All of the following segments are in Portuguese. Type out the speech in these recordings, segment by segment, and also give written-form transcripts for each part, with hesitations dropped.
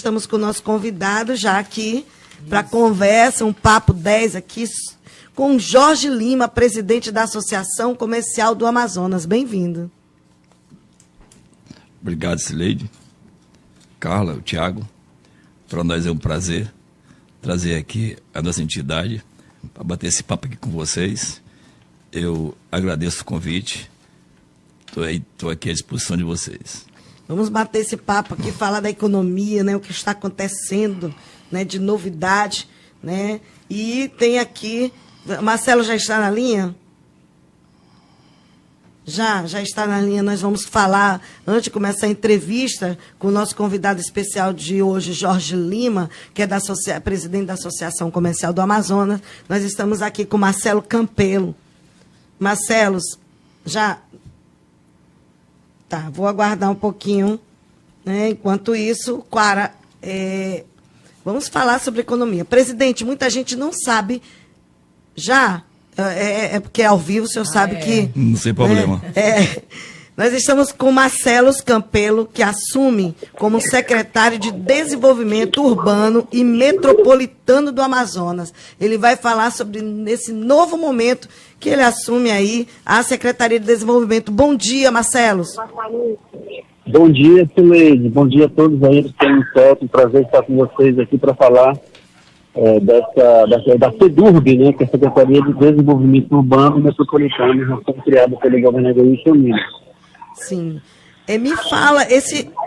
estamos com o nosso convidado já aqui para conversa, um papo 10 aqui com Jorge Lima, presidente da Associação Comercial do Amazonas. Bem-vindo. Obrigado, Cileide. Carla, o Thiago. Para nós é um prazer trazer aqui a nossa entidade para bater esse papo aqui com vocês. Eu agradeço o convite. Estou aqui à disposição de vocês. Vamos bater esse papo aqui, falar da economia, né, o que está acontecendo, né, de novidade, né? E tem aqui, Marcelo já está na linha? Já está na linha. Nós vamos falar, antes de começar a entrevista, com o nosso convidado especial de hoje, Jorge Lima, que é presidente da Associação Comercial do Amazonas. Nós estamos aqui com Marcelo Campelo. Marcelo, já... Tá, vou aguardar um pouquinho, né? Enquanto isso, Quara, vamos falar sobre economia. Presidente, muita gente não sabe, já, porque é ao vivo, o senhor sabe que... Não tem problema. Nós estamos com Marcelo Campelo, que assume como secretário de Desenvolvimento Urbano e Metropolitano do Amazonas. Ele vai falar sobre nesse novo momento que ele assume aí a Secretaria de Desenvolvimento. Bom dia, Marcelo. Bom dia, Cileide. Bom dia a todos aí que têm um prazer estar com vocês aqui para falar da SEDURB, né, que é a Secretaria de Desenvolvimento Urbano e Metropolitano, já foi criada pelo governador Wilson Lima. Sim. Me fala,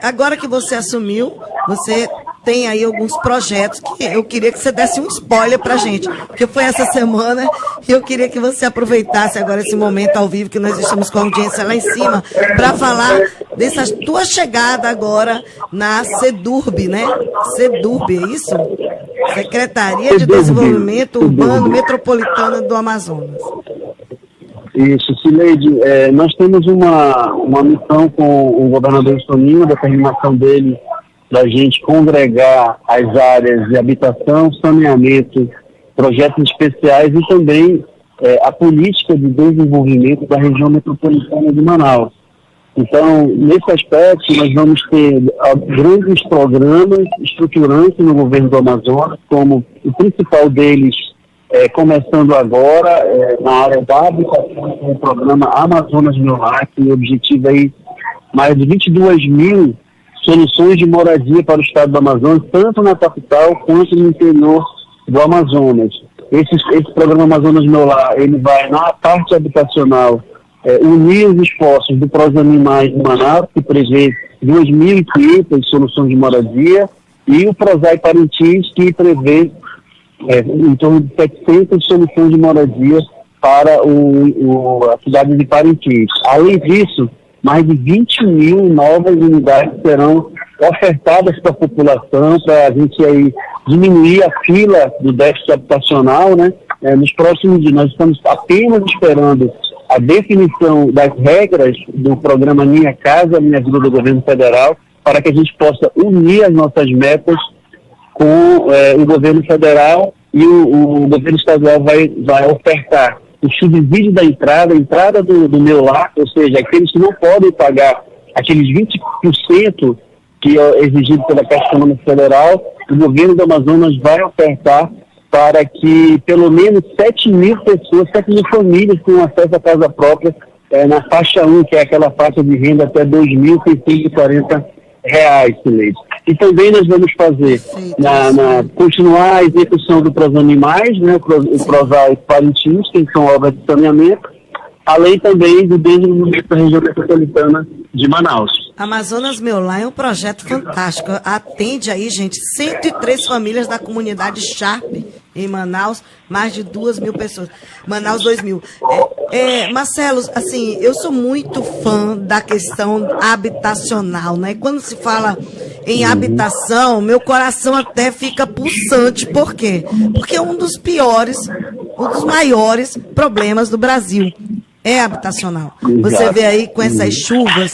agora que você assumiu, você tem aí alguns projetos que eu queria que você desse um spoiler para a gente, porque foi essa semana e eu queria que você aproveitasse agora esse momento ao vivo, que nós estamos com a audiência lá em cima, para falar dessa tua chegada agora na SEDURB, né? SEDURB, é isso? Secretaria de Desenvolvimento Urbano Metropolitano do Amazonas. Isso, Cileide, nós temos uma missão com o governador Soninho, a determinação dele da gente congregar as áreas de habitação, saneamento, projetos especiais e também a política de desenvolvimento da região metropolitana de Manaus. Então, nesse aspecto, nós vamos ter grandes programas estruturantes no governo do Amazonas, como o principal deles, começando agora, na área da habitação, com o programa Amazonas Meu Lar, que objetivo aí mais de 22 mil soluções de moradia para o estado do Amazonas, tanto na capital quanto no interior do Amazonas. Esse programa Amazonas Meu Lar, ele vai, na parte habitacional, unir os esforços do Prosanimais de Manaus, que prevê 2.500 soluções de moradia, e o Prosai Parintins, que prevê em torno de 700 soluções de moradia para a cidade de Parintins. Além disso, mais de 20 mil novas unidades serão ofertadas para a população, para a gente aí diminuir a fila do déficit habitacional, né? Nos próximos dias, nós estamos apenas esperando a definição das regras do programa Minha Casa, Minha Vida do governo federal, para que a gente possa unir as nossas metas com o governo federal, e o governo estadual vai ofertar o subsídio da entrada, a entrada do Meu Lar, ou seja, aqueles que não podem pagar aqueles 20% que é exigido pela Caixa Econômica Federal, o governo do Amazonas vai ofertar para que pelo menos 7 mil pessoas, 7 mil famílias tenham acesso à casa própria na faixa 1, que é aquela faixa de renda até R$ 2.640, Cileide. E também nós vamos fazer, continuar a execução do Prosanimais, né, o Prosai Parintins, que são obras de saneamento, além também do desenvolvimento da região metropolitana de Manaus. Amazonas Meu Lar é um projeto fantástico. Atende aí, gente, 103 famílias da comunidade Sharp em Manaus, mais de 2.000 pessoas. Manaus 2.000. Marcelo, assim, eu sou muito fã da questão habitacional, né? Quando se fala em habitação, meu coração até fica pulsante. Por quê? Porque é um dos maiores problemas do Brasil. É habitacional. Você vê aí com essas chuvas,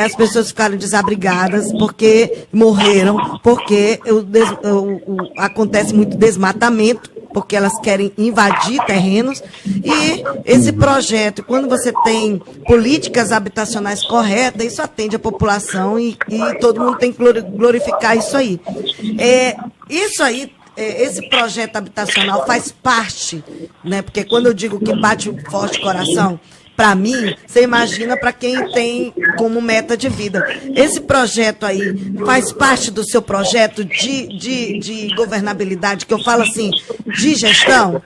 as pessoas ficaram desabrigadas porque morreram, porque acontece muito desmatamento, porque elas querem invadir terrenos. E esse projeto, quando você tem políticas habitacionais corretas, isso atende a população e todo mundo tem que glorificar isso aí. Esse projeto habitacional faz parte, né? Porque quando eu digo que bate um forte coração, para mim, você imagina para quem tem como meta de vida. Esse projeto aí faz parte do seu projeto de governabilidade, que eu falo assim, de gestão?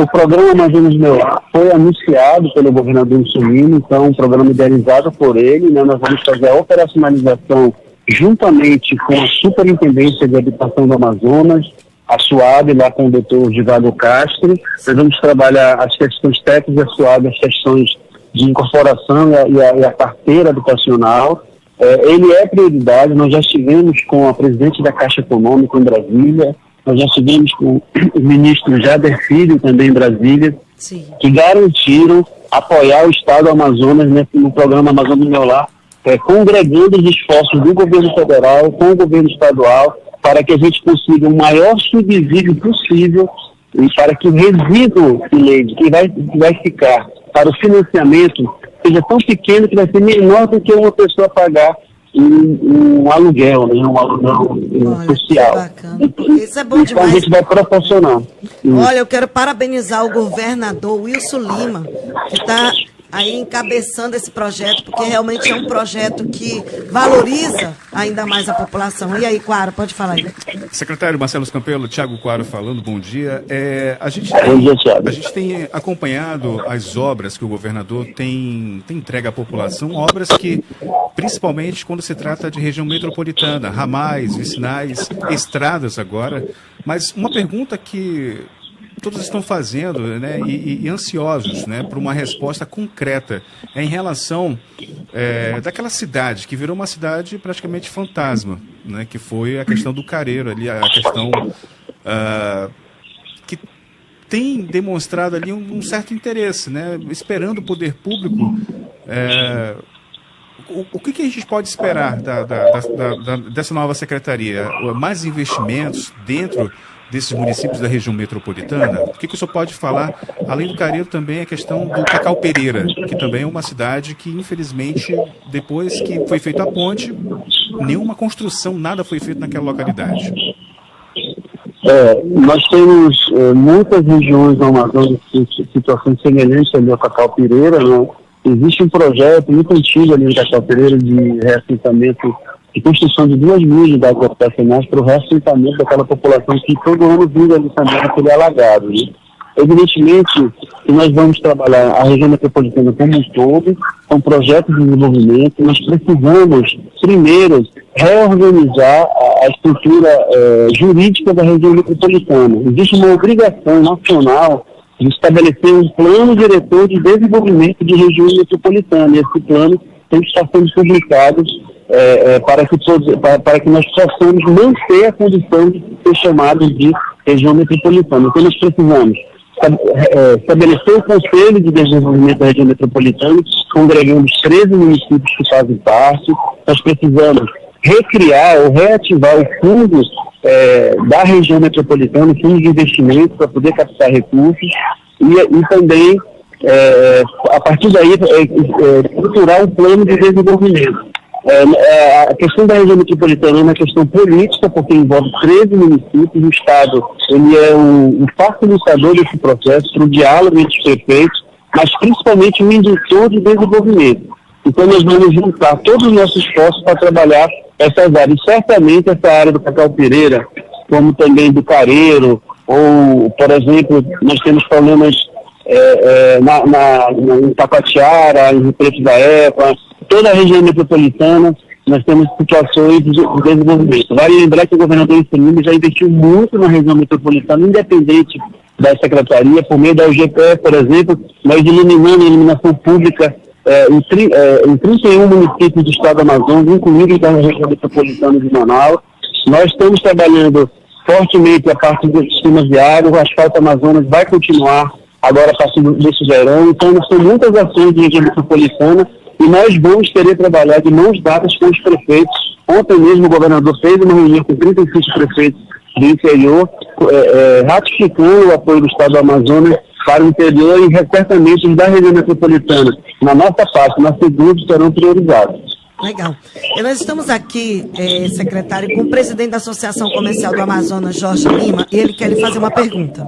O programa Amazonas Meu Lar foi anunciado pelo governador Wilson Lima, então um programa idealizado por ele, né? Nós vamos fazer a operacionalização juntamente com a Superintendência de Habitação do Amazonas, a SUAB, lá com o doutor Givaldo Castro. Nós vamos trabalhar as questões técnicas da SUAB, as questões de incorporação e a carteira habitacional. Ele é prioridade. Nós já estivemos com a presidente da Caixa Econômica em Brasília, nós já estivemos com o ministro Jader Filho também em Brasília, sim, que garantiram apoiar o Estado do Amazonas no programa Amazonas Meu Lar, congregando os esforços do governo federal com o governo estadual, para que a gente consiga o maior subsídio possível e para que o resíduo que vai ficar para o financiamento seja tão pequeno que vai ser menor do que uma pessoa pagar um aluguel, né? Um aluguel social. Isso é bom demais. Então a gente vai proporcionar. Olha, eu quero parabenizar o governador Wilson Lima, que está aí encabeçando esse projeto, porque realmente é um projeto que valoriza ainda mais a população. E aí, Quaro, pode falar aí. Secretário Marcelo Campelo, Tiago Quaro falando, bom dia. Bom dia, Tiago. A gente tem acompanhado as obras que o governador tem entregue à população, obras que, principalmente quando se trata de região metropolitana, ramais, vicinais, estradas agora, mas uma pergunta que todos estão fazendo, né, e ansiosos, né, por uma resposta concreta em relação daquela cidade que virou uma cidade praticamente fantasma, né, que foi a questão do Careiro ali, a questão que tem demonstrado ali um certo interesse, né, esperando o poder público. O que a gente pode esperar dessa nova secretaria? Mais investimentos dentro desses municípios da região metropolitana? O que o senhor pode falar, além do Careiro, também a questão do Cacau Pereira, que também é uma cidade que, infelizmente, depois que foi feita a ponte, nenhuma construção, nada foi feito naquela localidade. Nós temos muitas regiões no Amazonas em situações semelhantes ali ao Cacau Pereira, né? Existe um projeto muito antigo ali no Cacau Pereira de reassentamento, de construção de 2 mil unidades habitacionais para o reassentamento daquela população que todo ano vive ali também naquele alagado, né? Evidentemente que nós vamos trabalhar a região metropolitana como um todo, com projetos de desenvolvimento. Nós precisamos, primeiro, reorganizar a estrutura jurídica da região metropolitana. Existe uma obrigação nacional de estabelecer um plano diretor de desenvolvimento de região metropolitana. E esse plano tem que estar sendo publicado para que nós possamos manter a condição de ser chamados de região metropolitana. Então nós precisamos estabelecer o Conselho de Desenvolvimento da Região Metropolitana, congregando os 13 municípios que fazem parte. Nós precisamos recriar ou reativar o fundo da região metropolitana, o fundo de investimento, para poder captar recursos e também, a partir daí, estruturar um plano de desenvolvimento. A questão da região metropolitana é uma questão política, porque envolve 13 municípios. O Estado ele é um facilitador desse processo, para o diálogo entre os prefeitos, mas principalmente um indutor de desenvolvimento. Então nós vamos juntar todos os nossos esforços para trabalhar essas áreas. E certamente essa área do Cacau Pereira, como também do Careiro, ou, por exemplo, nós temos problemas em Tapatiara, em Rio Preto da Epa, toda a região metropolitana, nós temos situações de desenvolvimento. Vale lembrar que o governador Wilson Lima já investiu muito na região metropolitana, independente da secretaria, por meio da UGPE, por exemplo, nós eliminamos a iluminação pública em 31 municípios do estado do Amazonas, incluindo da região metropolitana de Manaus. Nós estamos trabalhando fortemente a parte dos sistemas viários, o asfalto Amazonas vai continuar agora a partir desse verão. Então nós temos muitas ações de região metropolitana e nós vamos querer trabalhar de mãos dadas com os prefeitos. Ontem mesmo o governador fez uma reunião com 35 prefeitos do interior, ratificando o apoio do Estado do Amazonas para o interior e certamente os da região metropolitana, na nossa parte, na SEDUB, serão priorizados. Legal. E nós estamos aqui, secretário, com o presidente da Associação Comercial do Amazonas, Jorge Lima, e ele quer lhe fazer uma pergunta.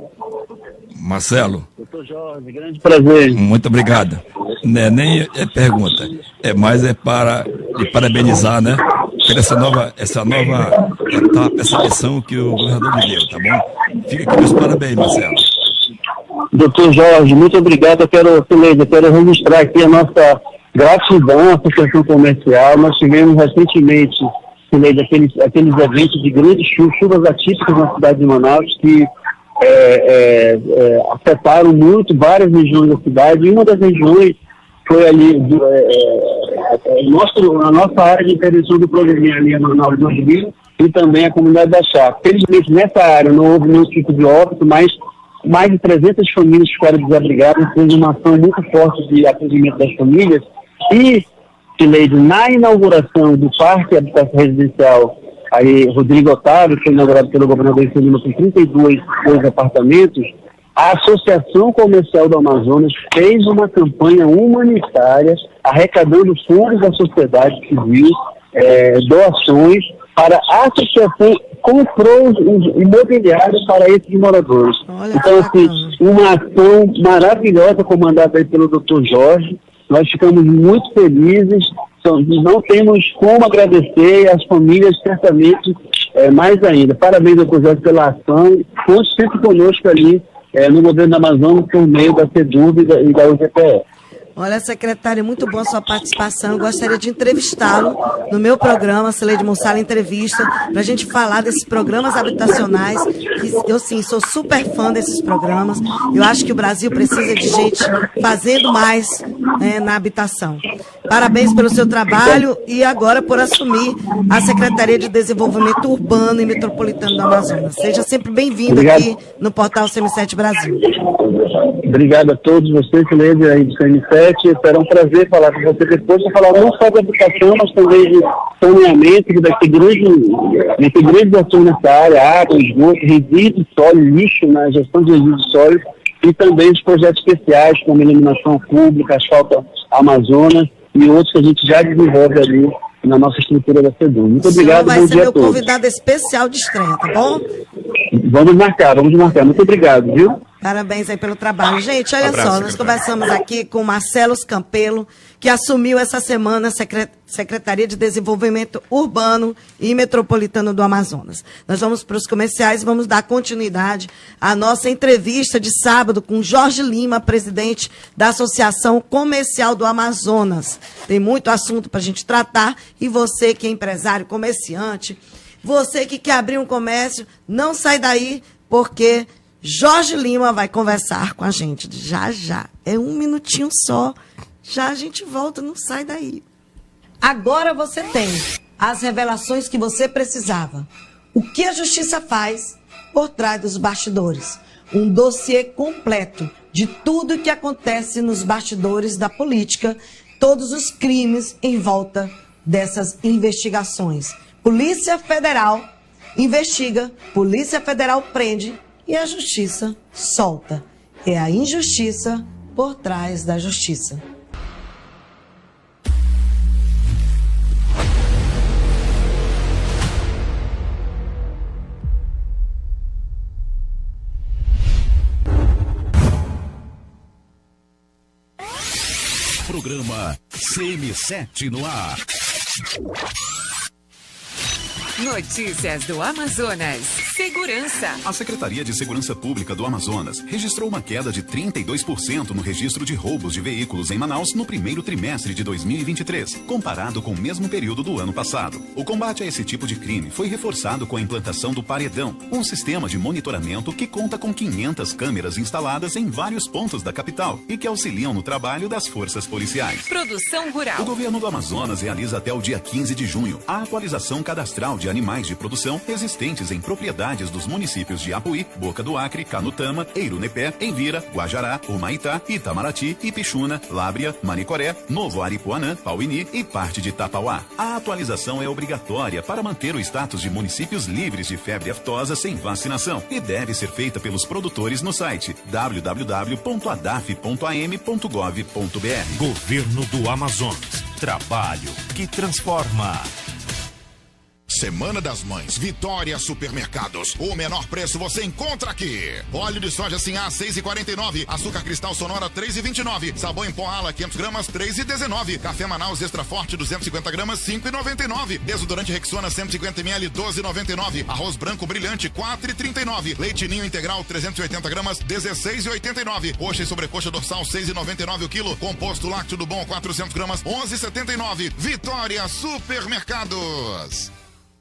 Marcelo. Doutor Jorge, grande prazer. Muito obrigado. Nem é pergunta, mas é para lhe parabenizar, né? Por essa nova etapa, essa missão que o governador lhe deu, tá bom? Fica aqui meus parabéns, Marcelo. Doutor Jorge, muito obrigado. Eu quero registrar aqui a nossa gratidão à Associação Comercial. Nós tivemos recentemente, aqueles eventos de grandes chuvas atípicas na cidade de Manaus que afetaram muito várias regiões da cidade, e uma das regiões foi ali a nossa área de intervenção do programinha ali na Manaus 2000 e também a comunidade da Chácara. Felizmente nessa área não houve nenhum tipo de óbito, mas mais de 300 famílias ficaram desabrigadas, fez uma ação muito forte de atendimento das famílias. E, Sileide, na inauguração do Parque de Habitação Residencial aí, Rodrigo Otávio, que foi inaugurado pelo governador Wilson Lima com 32 apartamentos, a Associação Comercial do Amazonas fez uma campanha humanitária, arrecadando fundos da sociedade civil, doações, para a associação comprou os imobiliários para esses moradores. Olha, então, assim, uma ação maravilhosa comandada aí pelo Dr. Jorge. Nós ficamos muito felizes, não temos como agradecer, e as famílias certamente mais ainda. Parabéns, Dr. Jorge, pela ação. Conte sempre conosco ali no governo do Amazonas, por meio da SEDUB e da UGPE. Olha, secretário, muito boa a sua participação. Eu gostaria de entrevistá-lo no meu programa, Sileide Mussala Entrevista, para a gente falar desses programas habitacionais, que eu, sim, sou super fã desses programas. Eu acho que o Brasil precisa de gente fazendo mais na habitação. Parabéns pelo seu trabalho e agora por assumir a Secretaria de Desenvolvimento Urbano e Metropolitano do Amazonas. Seja sempre bem-vindo aqui no Portal CM7 Brasil. Obrigado a todos vocês, Sileide, aí do CM7. Será um prazer falar com você depois, para falar não só de habitação, mas também de saneamento, que vai ter grandes ações nessa área, água, esgoto, resíduos sólidos, lixo na gestão de resíduos sólidos, e também os projetos especiais, como iluminação pública, asfalto Amazonas, e outros que a gente já desenvolve ali na nossa estrutura da SEDUB. Muito obrigado, bom dia a todos. Vai ser meu convidado especial de estreia, tá bom? Vamos marcar. Muito obrigado, viu? Parabéns aí pelo trabalho. Gente, olha só, nós conversamos aqui com Marcelo Campelo, que assumiu essa semana a Secretaria de Desenvolvimento Urbano e Metropolitano do Amazonas. Nós vamos para os comerciais e vamos dar continuidade à nossa entrevista de sábado com Jorge Lima, presidente da Associação Comercial do Amazonas. Tem muito assunto para a gente tratar e você que é empresário, comerciante, você que quer abrir um comércio, não sai daí, porque Jorge Lima vai conversar com a gente já já. É um minutinho só. Já a gente volta, não sai daí. Agora você tem as revelações que você precisava. O que a justiça faz por trás dos bastidores. Um dossiê completo de tudo que acontece nos bastidores da política, todos os crimes em volta dessas investigações. Polícia Federal investiga, Polícia Federal prende e a justiça solta. É a injustiça por trás da justiça. Programa CM7 no ar. Notícias do Amazonas. Segurança. A Secretaria de Segurança Pública do Amazonas registrou uma queda de 32% no registro de roubos de veículos em Manaus no primeiro trimestre de 2023, comparado com o mesmo período do ano passado. O combate a esse tipo de crime foi reforçado com a implantação do Paredão, um sistema de monitoramento que conta com 500 câmeras instaladas em vários pontos da capital e que auxiliam no trabalho das forças policiais. Produção rural. O governo do Amazonas realiza até o dia 15 de junho a atualização cadastral de de animais de produção existentes em propriedades dos municípios de Apuí, Boca do Acre, Canutama, Eirunepé, Envira, Guajará, Humaitá, Itamaraty, Ipixuna, Lábrea, Manicoré, Novo Aripuanã, Pauini e parte de Tapauá. A atualização é obrigatória para manter o status de municípios livres de febre aftosa sem vacinação e deve ser feita pelos produtores no site www.adaf.am.gov.br. Governo do Amazonas. Trabalho que transforma. Semana das Mães, Vitória Supermercados. O menor preço você encontra aqui. Óleo de soja Sinhá, 6,49. Açúcar Cristal Sonora, 3,29. Sabão em pó Ala, 500 gramas, 3,19. Café Manaus Extra Forte, 250 gramas, 5,99. Desodorante Rexona, 150 ml, 12,99. Arroz branco brilhante, 4,39. Leite Ninho Integral, 380 gramas, 16,89. Coxa e sobrecoxa dorsal, 6,99 o quilo. Composto lácteo do bom, 400 gramas, 11,79. Vitória Supermercados.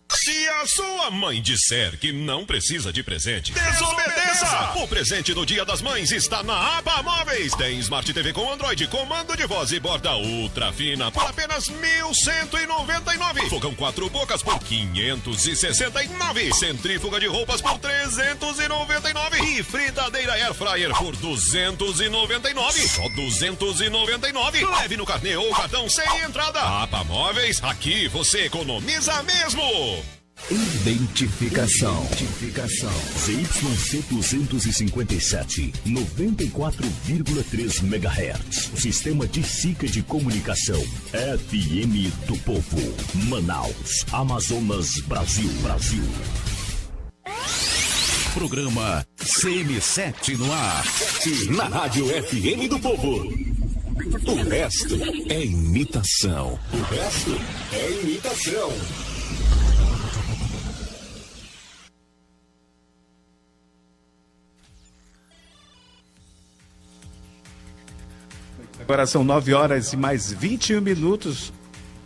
Se a sua mãe disser que não precisa de presente, desobedeça! O presente do Dia das Mães está na Aba Móveis. Tem Smart TV com Android, comando de voz e borda ultra fina por apenas R$ 1.199. Fogão 4 bocas por R$ 569. Centrífuga de roupas por R$ 399. E fritadeira Air Fryer por R$ 299. Só R$ 299. Leve no carnê ou cartão sem entrada. Aba Móveis, aqui você economiza mesmo. Identificação. ZYC 257, 94,3 MHz. Sistema de SICA de comunicação. FM do Povo. Manaus, Amazonas, Brasil. Programa CM7 no ar. Na Rádio FM do Povo. O resto é imitação. Agora são 9 horas e mais 21 minutos.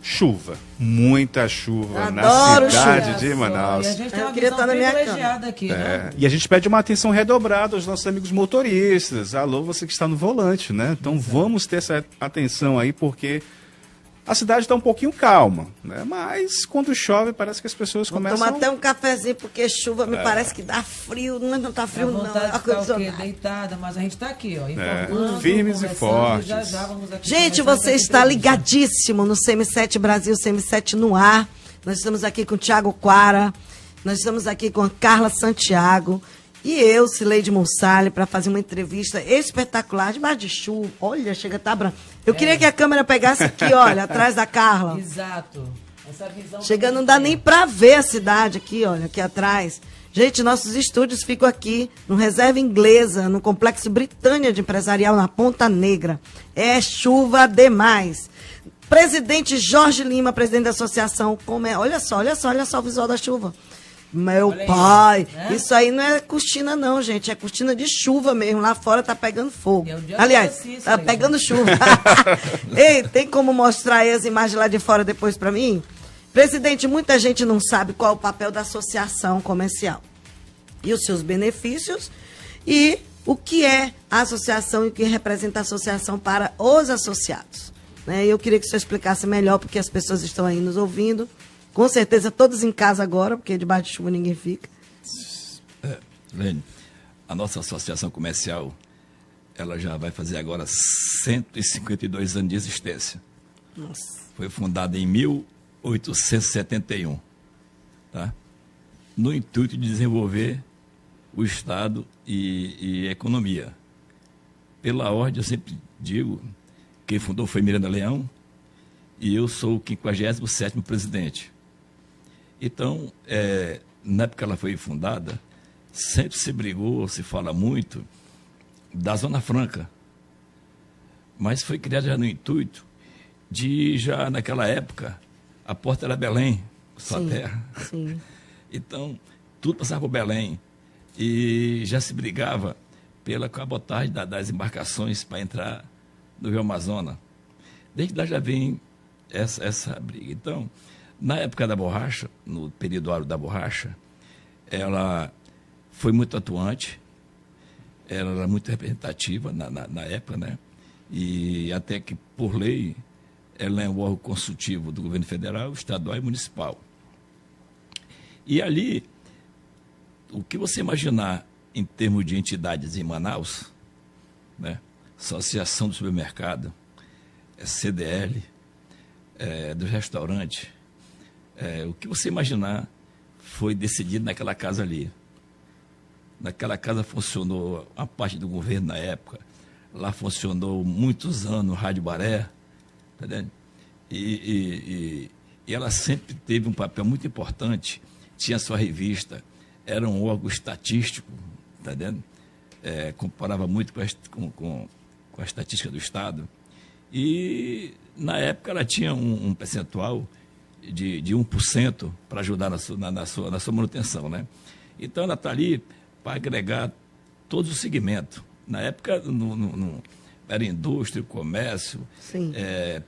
Chuva, muita chuva. Adoro na cidade chuva. de Manaus. E a gente tem uma queria visão estar na minha privilegiada aqui, né? E a gente pede uma atenção redobrada aos nossos amigos motoristas. Alô, você que está no volante, né? Então vamos ter essa atenção aí, porque a cidade está um pouquinho calma, né? Mas quando chove parece que as pessoas começam... Tomar até um cafezinho, porque chuva me parece que dá frio. Não tá frio, Dá não. vontade de ficar o quê? Ar-condicionado. Deitada, mas a gente tá aqui, ó, informando, firmes e conversando, fortes. já vamos aqui Gente, começar você essa está entrevista. ligadíssimo no CM7 Brasil, CM7 no ar. Nós estamos aqui com o Tiago Quara, nós estamos aqui com a Carla Santiago e eu, Cileide Mussali, para fazer uma entrevista espetacular, debaixo de chuva. Olha, chega a estar branco. Eu queria que a câmera pegasse aqui, olha, atrás da Carla. Exato. Essa visão Chega, não dá nem para ver a cidade aqui, olha, aqui atrás. Gente, nossos estúdios ficam aqui no Reserva Inglesa, no Complexo Britânia de Empresarial, na Ponta Negra. É chuva demais. Presidente Jorge Lima, presidente da associação, olha só o visual da chuva. Meu Olha aí, pai, né? isso aí não é cortina não, gente, é cortina de chuva mesmo, lá fora tá pegando fogo. É o dia Aliás, do exercício tá aí, pegando chuva. Ei, tem como mostrar aí as imagens lá de fora depois para mim? Presidente, muita gente não sabe qual é o papel da associação comercial e os seus benefícios e o que é a associação e o que representa a associação para os associados. Né? Eu queria que o senhor explicasse melhor, porque as pessoas estão aí nos ouvindo. Com certeza todos em casa agora, porque debaixo de chuva ninguém fica. Lene, a nossa associação comercial, ela já vai fazer agora 152 anos de existência. Nossa. Foi fundada em 1871, tá? No intuito de desenvolver o Estado e a economia. Pela ordem, eu sempre digo, quem fundou foi Miranda Leão e eu sou o 57º presidente. Então, na época que ela foi fundada, sempre se brigou, se fala muito, da Zona Franca. Mas foi criada já no intuito de, já naquela época, a porta era Belém, sua terra. Sim. Então, tudo passava por Belém. E já se brigava pela cabotagem das embarcações para entrar no Rio Amazonas. Desde lá já vem essa briga. Então, na época da borracha, no período áureo da borracha, ela foi muito atuante, ela era muito representativa na época, né? E até que, por lei, ela é um órgão consultivo do governo federal, estadual e municipal. E ali, o que você imaginar em termos de entidades em Manaus, né? Associação do Supermercado, CDL, do restaurante, o que você imaginar foi decidido naquela casa ali. Naquela casa funcionou a parte do governo na época, lá funcionou muitos anos o Rádio Baré, tá entendendo? E ela sempre teve um papel muito importante, tinha sua revista, era um órgão estatístico, tá entendendo? Comparava muito com a estatística do Estado. E, na época, ela tinha um percentual de 1% para ajudar na sua manutenção, né? Então, ela está ali para agregar todos os segmentos. Na época, era indústria, comércio,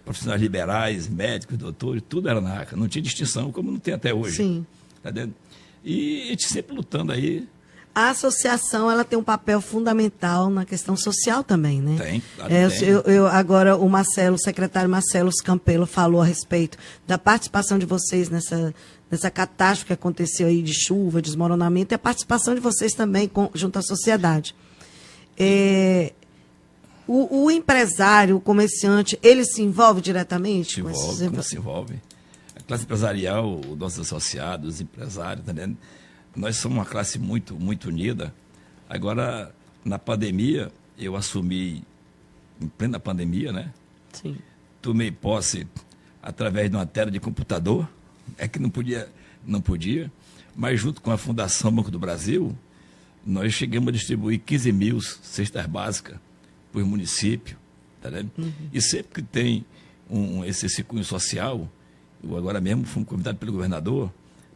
profissionais liberais, médicos, doutores, tudo era na ACA. Não tinha distinção, como não tem até hoje. Sim. Tá dentro? E a gente sempre lutando aí. A associação, ela tem um papel fundamental na questão social também, né? Tem. Agora, o secretário Marcelo Campelo falou a respeito da participação de vocês nessa catástrofe que aconteceu aí de chuva, desmoronamento, e a participação de vocês também junto à sociedade. O empresário, o comerciante, ele se envolve diretamente? Se envolve. A classe empresarial, os nossos associados, os empresários, tá entendendo? Nós somos uma classe muito, muito unida. Agora, na pandemia, eu assumi, em plena pandemia, né? Sim. Tomei posse através de uma tela de computador, que não podia, mas junto com a Fundação Banco do Brasil, nós chegamos a distribuir 15 mil cestas básicas por município, tá vendo? E sempre que tem esse cunho social, eu agora mesmo fui convidado pelo governador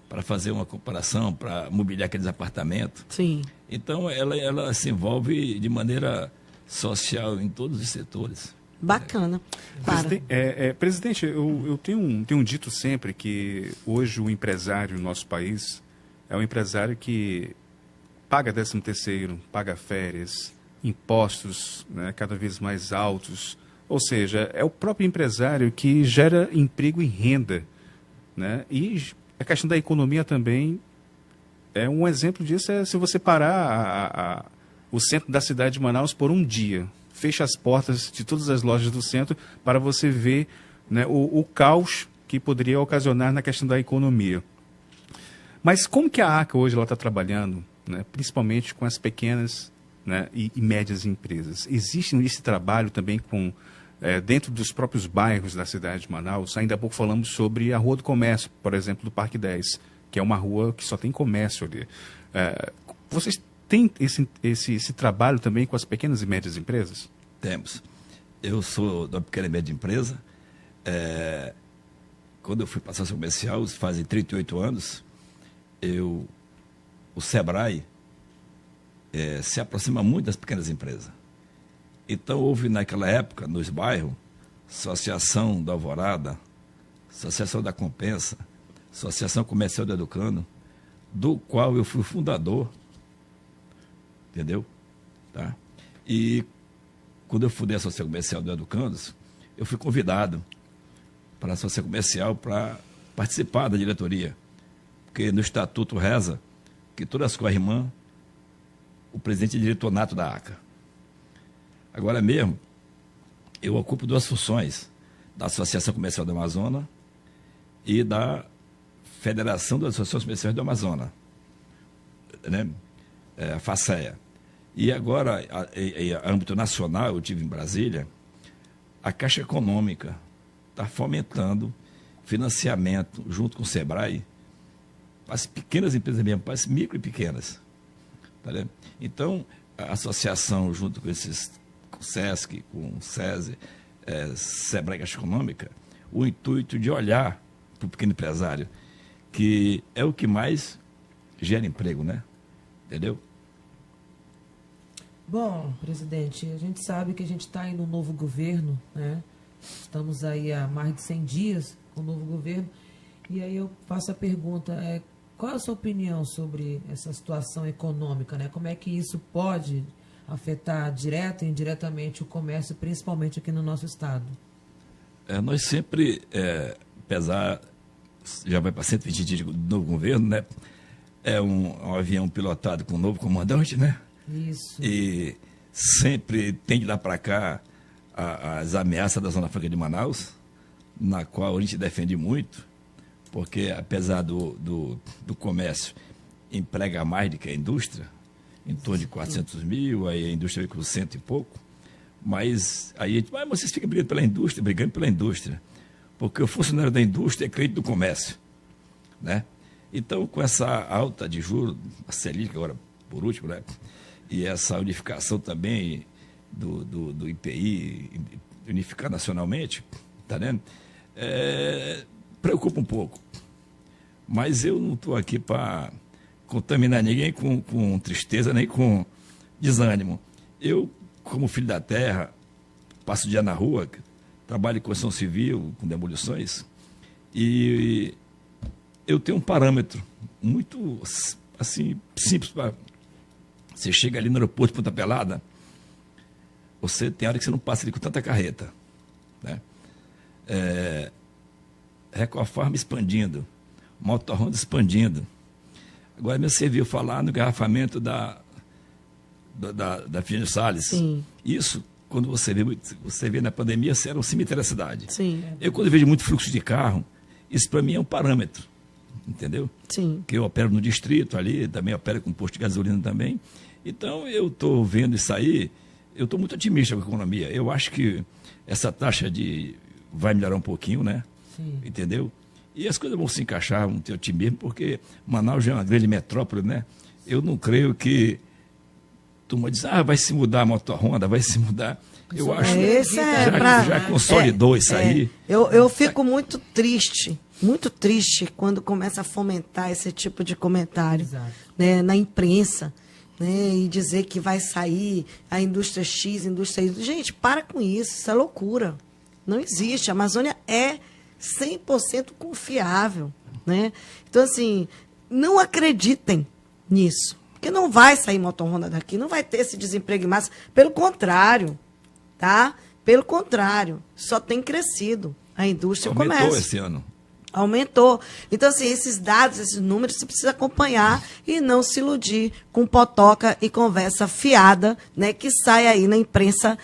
para fazer uma comparação, para mobiliar aqueles apartamentos. Sim. Então, ela se envolve de maneira social em todos os setores. Bacana. Presidente, eu tenho dito sempre que hoje o empresário no nosso país é um empresário que paga 13º, paga férias, impostos, né, cada vez mais altos. Ou seja, é o próprio empresário que gera emprego e renda, né? E a questão da economia também é um exemplo disso. Se você parar o centro da cidade de Manaus por um dia, fecha as portas de todas as lojas do centro para você ver, né, o caos que poderia ocasionar na questão da economia. Mas como que a ACA hoje está trabalhando, né, principalmente com as pequenas, né, e médias empresas? Existe esse trabalho também dentro dos próprios bairros da cidade de Manaus? Ainda há pouco falamos sobre a Rua do Comércio, por exemplo, do Parque 10, que é uma rua que só tem comércio ali. Vocês têm esse trabalho também com as pequenas e médias empresas? Temos. Eu sou da pequena e média empresa. Quando eu fui para a associação comercial, fazem 38 anos, o SEBRAE se aproxima muito das pequenas empresas. Então, houve naquela época, nos bairros, Associação da Alvorada, Associação da Compensa, Associação Comercial do Educando, do qual eu fui fundador, entendeu? Tá? E quando eu fundei a Associação Comercial do Educandos, eu fui convidado para a Associação Comercial para participar da diretoria, porque no Estatuto reza que todas as co-irmãs, o presidente é diretor nato da ACA. Agora mesmo, eu ocupo 2 funções, da Associação Comercial do Amazonas e da Federação das Associações Comerciais do Amazonas, né? A FACEA. E agora, a âmbito nacional, eu estive em Brasília, a Caixa Econômica está fomentando financiamento, junto com o SEBRAE, para as pequenas empresas mesmo, para as micro e pequenas. Tá vendo? Então, a associação, junto com com o SESC, com o SESI, SEBRAE Caixa Econômica, o intuito de olhar para o pequeno empresário, que é o que mais gera emprego, né? Entendeu? Bom, presidente, a gente sabe que a gente está indo no novo governo, né? Estamos aí há mais de 100 dias com o novo governo. E aí eu faço a pergunta, qual é a sua opinião sobre essa situação econômica, né? Como é que isso pode afetar direta e indiretamente o comércio, principalmente aqui no nosso estado? Nós sempre, apesar já vai para 120 dias do novo governo, né? É um avião pilotado com um novo comandante, né? Isso. E sempre tem de lá para cá as ameaças da Zona Franca de Manaus, na qual a gente defende muito, porque apesar do comércio emprega mais do que a indústria, em torno de 400 mil, aí a indústria vem com 100 e pouco, mas aí a gente, vocês ficam brigando pela indústria, porque o funcionário da indústria é cliente do comércio, né? Então, com essa alta de juros, a Selic agora, por último, né? E essa unificação também do IPI, unificar nacionalmente, tá vendo? Preocupa um pouco. Mas eu não estou aqui para contaminar ninguém com tristeza nem com desânimo. Eu, como filho da terra, passo o dia na rua, trabalho em construção civil, com demolições, e eu tenho um parâmetro muito assim, simples. Você chega ali no aeroporto de Ponta Pelada, você tem hora que você não passa ali com tanta carreta, né? Record Farm expandindo, Motorhonda expandindo. Agora mesmo você viu falar no engarrafamento da Virgínia Salles. Sim. Isso, quando você vê na pandemia, você era um cemitério da cidade. Sim. Eu, quando vejo muito fluxo de carro, isso para mim é um parâmetro, entendeu? Sim. Que eu opero no distrito ali, também opero com posto de gasolina também. Então, eu estou vendo isso aí, eu estou muito otimista com a economia. Eu acho que essa taxa vai melhorar um pouquinho, né? Sim. Entendeu? E as coisas vão se encaixar, vão ter otimismo, porque Manaus já é uma grande metrópole, né? Eu não creio que turma diz, vai se mudar a Motorhonda, vai se mudar. Eu acho que já consolidou isso aí. Eu fico muito triste quando começa a fomentar esse tipo de comentário, né, na imprensa, né, e dizer que vai sair a indústria X, indústria Y. Gente, para com isso é loucura. Não existe. A Amazônia é 100% confiável, né? Então, assim, não acreditem nisso, porque não vai sair Motorhonda daqui, não vai ter esse desemprego em massa. Pelo contrário, tá? Pelo contrário, só tem crescido a indústria e o comércio. Aumentou esse ano. Aumentou. Então, assim, esses dados, esses números, você precisa acompanhar e não se iludir com potoca e conversa fiada, né, que sai aí na imprensa,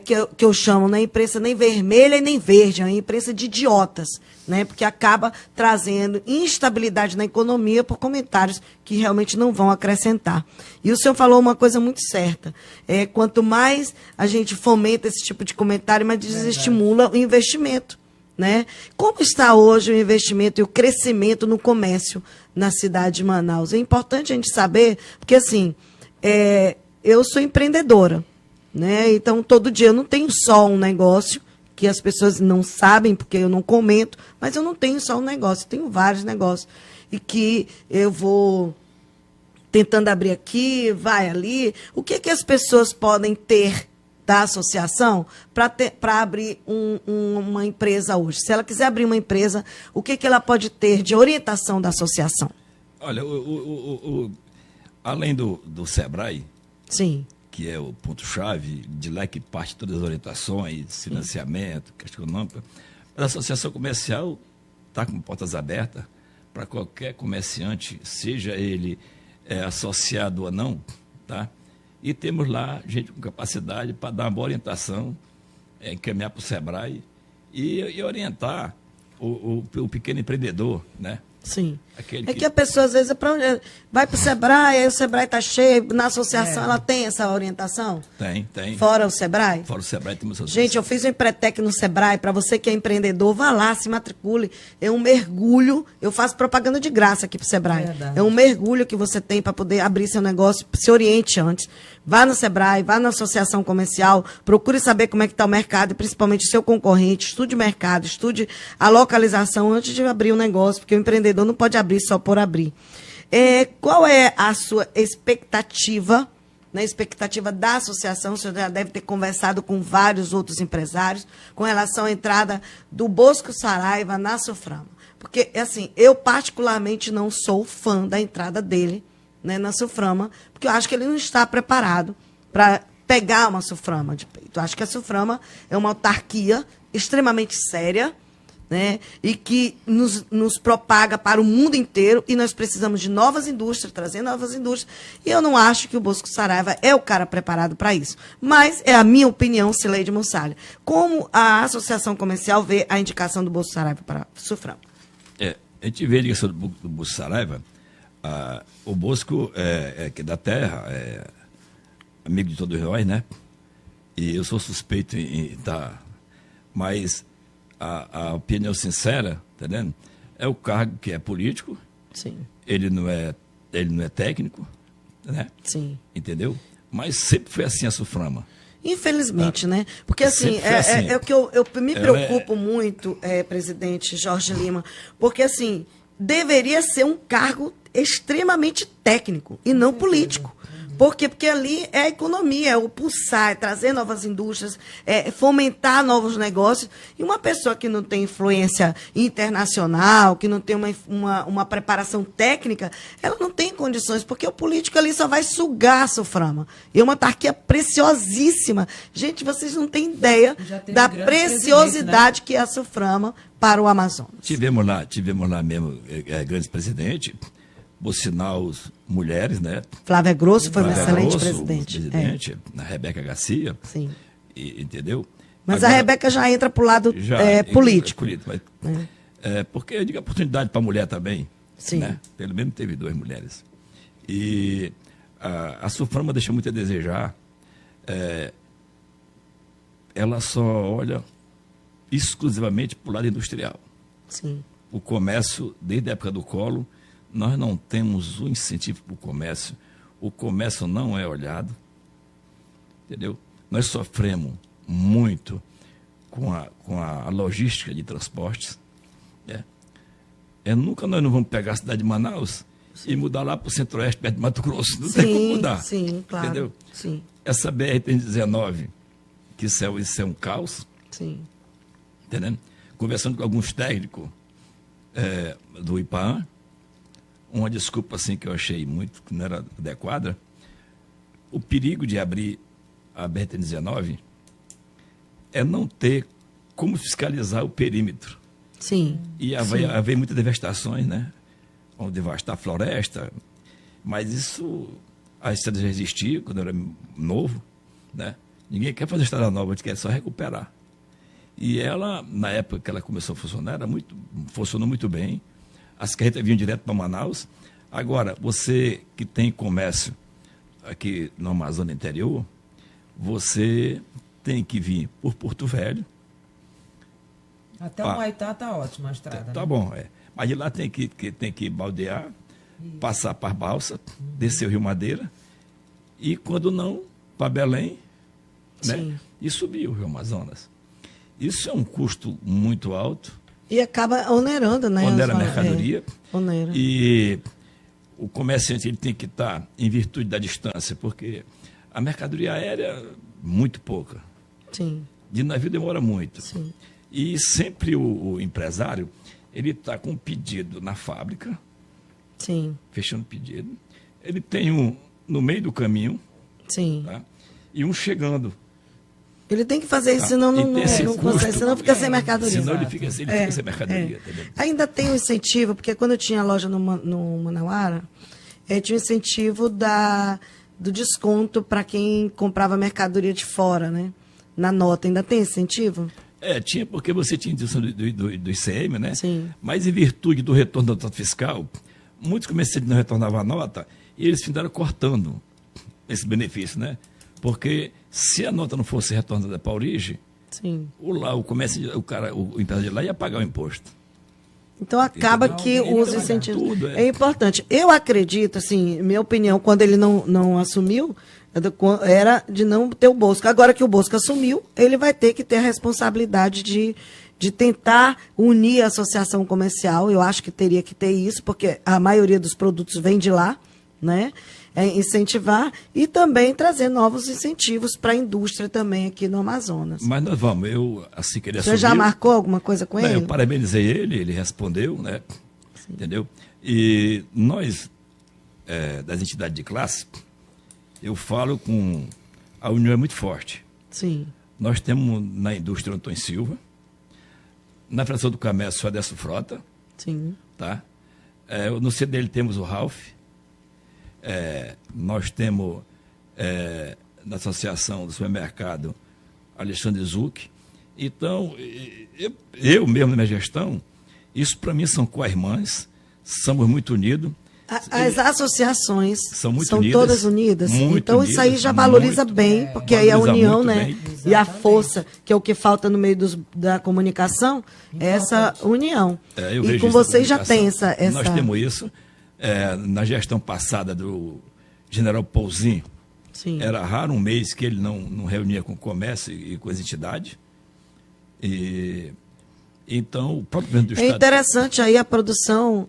que eu chamo na imprensa nem vermelha e nem verde, é uma imprensa de idiotas, né, porque acaba trazendo instabilidade na economia por comentários que realmente não vão acrescentar. E o senhor falou uma coisa muito certa, quanto mais a gente fomenta esse tipo de comentário, mais desestimula o investimento, né? Como está hoje o investimento e o crescimento no comércio na cidade de Manaus? É importante a gente saber, porque assim, eu sou empreendedora, né? Então todo dia eu não tenho só um negócio, que as pessoas não sabem, porque eu não comento, mas eu não tenho só um negócio, eu tenho vários negócios, e que eu vou tentando abrir aqui, vai ali. O que as pessoas podem ter da associação para abrir uma empresa hoje? Se ela quiser abrir uma empresa, o que ela pode ter de orientação da associação? Olha, além do SEBRAE, sim, que é o ponto-chave, de lá que parte todas as orientações, financiamento, questão econômica, a associação comercial está com portas abertas para qualquer comerciante, seja ele associado ou não, tá? E temos lá gente com capacidade para dar uma boa orientação, encaminhar para o SEBRAE e orientar o pequeno empreendedor, né? Sim. Que a pessoa, às vezes, vai para o SEBRAE, aí o SEBRAE está cheio, na associação ela tem essa orientação? Tem. Fora o SEBRAE? Fora o SEBRAE temos associação. Gente, eu fiz um Empretec no SEBRAE, para você que é empreendedor, vá lá, se matricule. É um mergulho, eu faço propaganda de graça aqui para o SEBRAE. É um mergulho que você tem para poder abrir seu negócio, se oriente antes. Vá no SEBRAE, vá na associação comercial, procure saber como é que está o mercado, e principalmente o seu concorrente, estude o mercado, estude a localização antes de abrir o negócio, porque o empreendedor não pode abrir só por abrir. Qual é a sua expectativa, né, expectativa da associação? O senhor já deve ter conversado com vários outros empresários com relação à entrada do Bosco Saraiva na Suframa. Porque, assim, eu particularmente não sou fã da entrada dele, né, na Suframa, porque eu acho que ele não está preparado para pegar uma Suframa de peito. Eu acho que a Suframa é uma autarquia extremamente séria, né, e que nos propaga para o mundo inteiro, e nós precisamos de novas indústrias, trazer novas indústrias, e eu não acho que o Bosco Saraiva é o cara preparado para isso. Mas é a minha opinião, Cileide Mussalha. Como a Associação Comercial vê a indicação do Bosco Saraiva para Suframa? A gente vê a indicação do Bosco Saraiva, o Bosco é da terra, é amigo de todos nós, né? E eu sou suspeito em estar... Mas a opinião sincera, tá entendendo? É o cargo que é político. Sim. Ele não é técnico, né? Sim. Entendeu? Mas sempre foi assim a Suframa. Infelizmente, né? Porque assim, é o que eu me preocupo muito, presidente Jorge Lima, porque assim, deveria ser um cargo extremamente técnico e não político. Por quê? Porque ali é a economia, é o pulsar, é trazer novas indústrias, é fomentar novos negócios. E uma pessoa que não tem influência internacional, que não tem uma preparação técnica, ela não tem condições, porque o político ali só vai sugar a Suframa. E é uma autarquia preciosíssima. Gente, vocês não têm ideia da preciosidade, né, que é a Suframa para o Amazonas. Tivemos lá mesmo grandes presidentes, por sinal, mulheres, né? Flávia Grosso foi uma excelente presidente. A Rebeca Garcia. Sim. Entendeu? Mas agora, a Rebeca já entra para o lado político. Porque eu digo oportunidade para a mulher também. Sim. Né? Pelo menos teve 2 mulheres. E a Suframa deixa muito a desejar. Ela só olha exclusivamente para o lado industrial. Sim. O comércio, desde a época do Collor, nós não temos um incentivo para o comércio. O comércio não é olhado. Entendeu? Nós sofremos muito com a logística de transportes. Nunca nós não vamos pegar a cidade de Manaus, sim, e mudar lá para o centro-oeste, perto de Mato Grosso. Não tem como mudar. Sim, claro. Entendeu? Sim. Essa BR-19, que isso é um caos. Sim. Entendendo? Conversando com alguns técnicos do IPAAN, uma desculpa assim que eu achei muito, que não era adequada, o perigo de abrir a BR-19 é não ter como fiscalizar o perímetro. Sim. E haver muitas devastações, né? Vão devastar a floresta, mas isso, a estrada já existia quando eu era novo, né? Ninguém quer fazer estrada nova, a gente quer só recuperar. E ela, na época que ela começou a funcionar, funcionou muito bem. As carretas vinham direto para Manaus. Agora, você que tem comércio aqui no Amazônia interior, você tem que vir por Porto Velho. Até o Maitá está ótima a estrada. Tá né? Bom, Mas de lá tem que baldear, passar para a balsa, descer o Rio Madeira, e quando não, para Belém, né? E subir o Rio Amazonas. Isso é um custo muito alto. E acaba onerando, né? Onera a mercadoria. Onera. E o comerciante ele tem que estar em virtude da distância, porque a mercadoria aérea, muito pouca. Sim. De navio demora muito. Sim. E sempre o empresário, ele está com um pedido na fábrica. Sim. Fechando o pedido. Ele tem um no meio do caminho. Sim. Tá? E um chegando. Ele tem que fazer isso, senão não consegue, senão fica sem mercadoria. Senão ele fica sem mercadoria. Ainda tem um incentivo, porque quando eu tinha loja no Manauara, tinha um incentivo do desconto para quem comprava mercadoria de fora, né? Na nota. Ainda tem incentivo? Tinha, porque você tinha indicação do ICM, né? Sim. Mas em virtude do retorno da nota fiscal, muitos comerciantes não retornavam a nota e eles ficaram cortando esse benefício, né? Porque se a nota não fosse retornada para a origem, sim, o comércio, o empresário de lá ia pagar o imposto. Então acaba que os incentivos é importante. Eu acredito, assim, minha opinião, quando ele não assumiu, era de não ter o Bosco. Agora que o Bosco assumiu, ele vai ter que ter a responsabilidade de tentar unir a associação comercial. Eu acho que teria que ter isso, porque a maioria dos produtos vem de lá, né? Incentivar e também trazer novos incentivos para a indústria também aqui no Amazonas. Mas nós vamos, assim que ele assumiu... Você já marcou alguma coisa com ele? Eu parabenizei ele respondeu, né? Sim. Entendeu? E nós, das entidades de classe, eu falo com... A união é muito forte. Sim. Nós temos na indústria Antônio Silva, Na Federação do Comércio, o Adesso Frota. Sim. Tá? No CDL temos o Ralph. Nós temos na Associação do Supermercado Alexandre Zuc. Então, eu mesmo na minha gestão, isso para mim são co-irmãs, somos muito unidos. As associações são unidas, todas unidas. Então unidas, isso aí já valoriza bem, porque aí a união, né? Bem. E a força, que é o que falta no meio da comunicação, é essa união. E com vocês já tem essa... Nós temos isso. Na gestão passada do general Pouzinho, Sim. Era raro um mês que ele não reunia com o comércio e com as entidades. Então, o próprio governo do Estado... É interessante aí a produção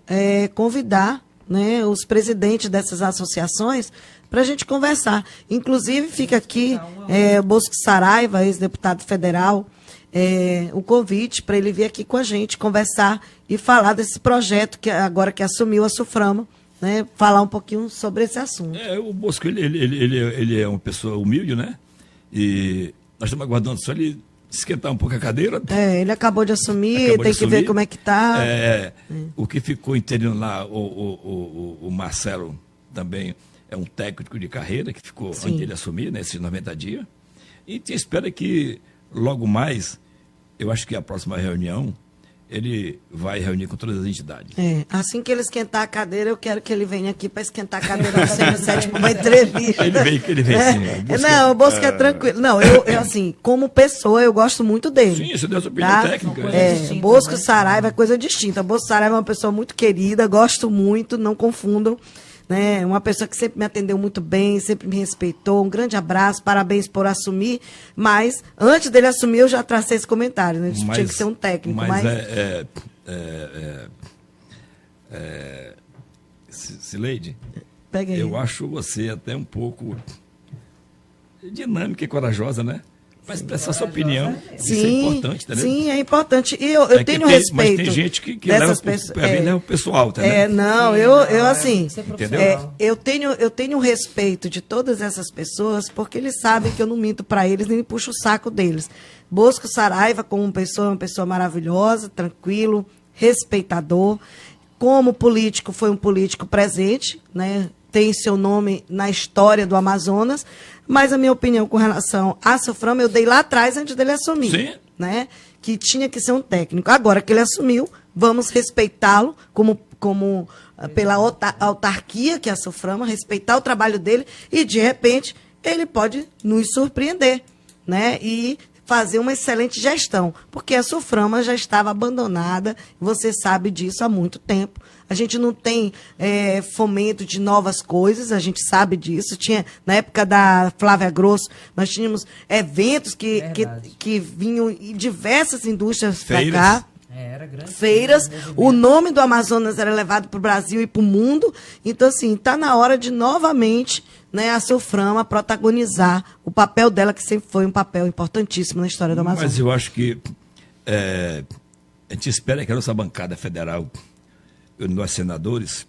convidar, né, os presidentes dessas associações para a gente conversar. Inclusive, fica aqui Bosco Saraiva, ex-deputado federal, o convite para ele vir aqui com a gente conversar e falar desse projeto que agora que assumiu a Suframa, né, falar um pouquinho sobre esse assunto. O Bosco, ele é uma pessoa humilde, né? E nós estamos aguardando só ele esquentar um pouco a cadeira. Ele acabou de assumir, tem que ver como é que está. O que ficou interino lá, o Marcelo também é um técnico de carreira que ficou Sim. antes dele assumir, nesses 90 dias. E te espera que logo mais, eu acho que a próxima reunião, ele vai reunir com todas as entidades. Assim que ele esquentar a cadeira, eu quero que ele venha aqui para esquentar a cadeira do CN7 para uma entrevista. Ele vem sim. Não, o Bosco é tranquilo. Não, eu assim, como pessoa, eu gosto muito dele. Sim, isso deu a sua opinião técnica. Bosco Saraiva é coisa distinta. Bosco Saraiva é uma pessoa muito querida, gosto muito, não confundam. Né? Uma pessoa que sempre me atendeu muito bem, sempre me respeitou. Um grande abraço, parabéns por assumir. Mas, antes dele assumir, eu já tracei esse comentário. Né? Tinha que ser um técnico. Cileide, Peguei. Eu acho você até um pouco dinâmica e corajosa, né? Mas expressar sua opinião, isso é importante, entendeu? Sim, é importante. E eu tenho respeito. Mas tem gente que leva o pessoal, entendeu? Não, eu assim, entendeu? Eu tenho respeito de todas essas pessoas, porque eles sabem que eu não minto para eles, nem puxo o saco deles. Bosco Saraiva, como pessoa, é uma pessoa maravilhosa, tranquilo, respeitador. Como político, foi um político presente, né? Tem seu nome na história do Amazonas, mas a minha opinião com relação a Suframa eu dei lá atrás, antes dele assumir. Sim. Né? Que tinha que ser um técnico. Agora que ele assumiu, vamos respeitá-lo como pela autarquia que é a Suframa, respeitar o trabalho dele e, de repente, ele pode nos surpreender, né? E fazer uma excelente gestão, porque a Suframa já estava abandonada, você sabe disso há muito tempo. A gente não tem fomento de novas coisas, a gente sabe disso. Na época da Flávia Grosso, nós tínhamos eventos que vinham em diversas indústrias para cá. Era grande. Feiras, o nome do Amazonas era levado para o Brasil e para o mundo. Então, assim, está na hora de novamente, né, a Suframa protagonizar o papel dela, que sempre foi um papel importantíssimo na história do Amazonas. Mas eu acho que a gente espera que a nossa bancada federal, nós senadores,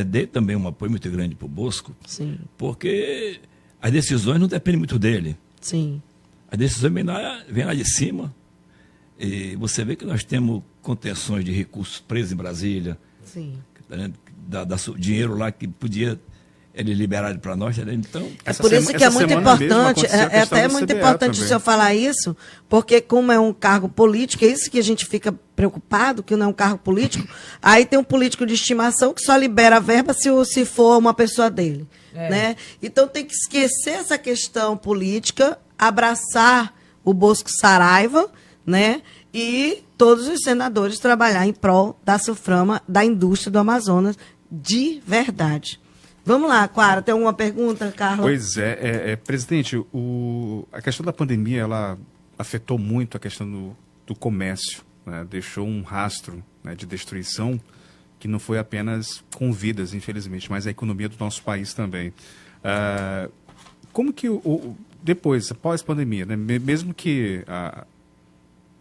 dê também um apoio muito grande para o Bosco. Sim. Porque as decisões não dependem muito dele. Sim. As decisões vêm lá de cima. E você vê que nós temos contenções de recursos presos em Brasília. Sim. Dinheiro lá que podia ele liberar para nós. Então, é por isso que é muito importante, é até muito importante o senhor falar isso, porque como é um cargo político, é isso que a gente fica preocupado, que não é um cargo político, aí tem um político de estimação que só libera a verba se for uma pessoa dele. Né? Então tem que esquecer essa questão política, abraçar o Bosco Saraiva, né? E todos os senadores trabalhar em prol da Suframa, da indústria do Amazonas, de verdade. Vamos lá, Quara, tem alguma pergunta, Carla? Pois presidente, a questão da pandemia, ela afetou muito a questão do comércio, né? Deixou um rastro, né, de destruição que não foi apenas com vidas, infelizmente, mas a economia do nosso país também. Como que depois, após a pandemia, né, mesmo que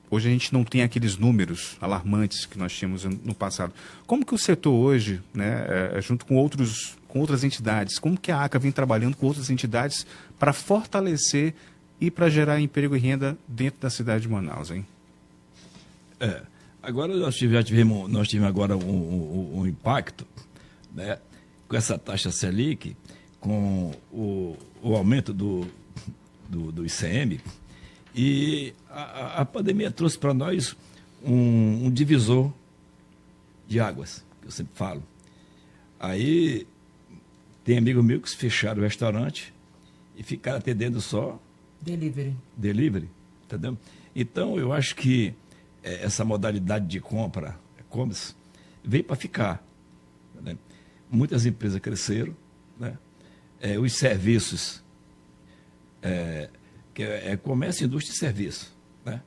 hoje a gente não tem aqueles números alarmantes que nós tínhamos no passado, como que o setor hoje, né, junto com outras entidades, como que a ACA vem trabalhando com outras entidades para fortalecer e para gerar emprego e renda dentro da cidade de Manaus, hein? Agora nós tivemos agora um impacto, né, com essa taxa Selic, com o aumento do ICM, e a pandemia trouxe para nós um divisor de águas, que eu sempre falo. Aí tem amigo meu que fecharam o restaurante e ficaram atendendo só delivery, entendeu? Então eu acho que essa modalidade de compra, e-commerce, veio para ficar, né? Muitas empresas cresceram, né? Os serviços, que é comércio, indústria e serviço, né?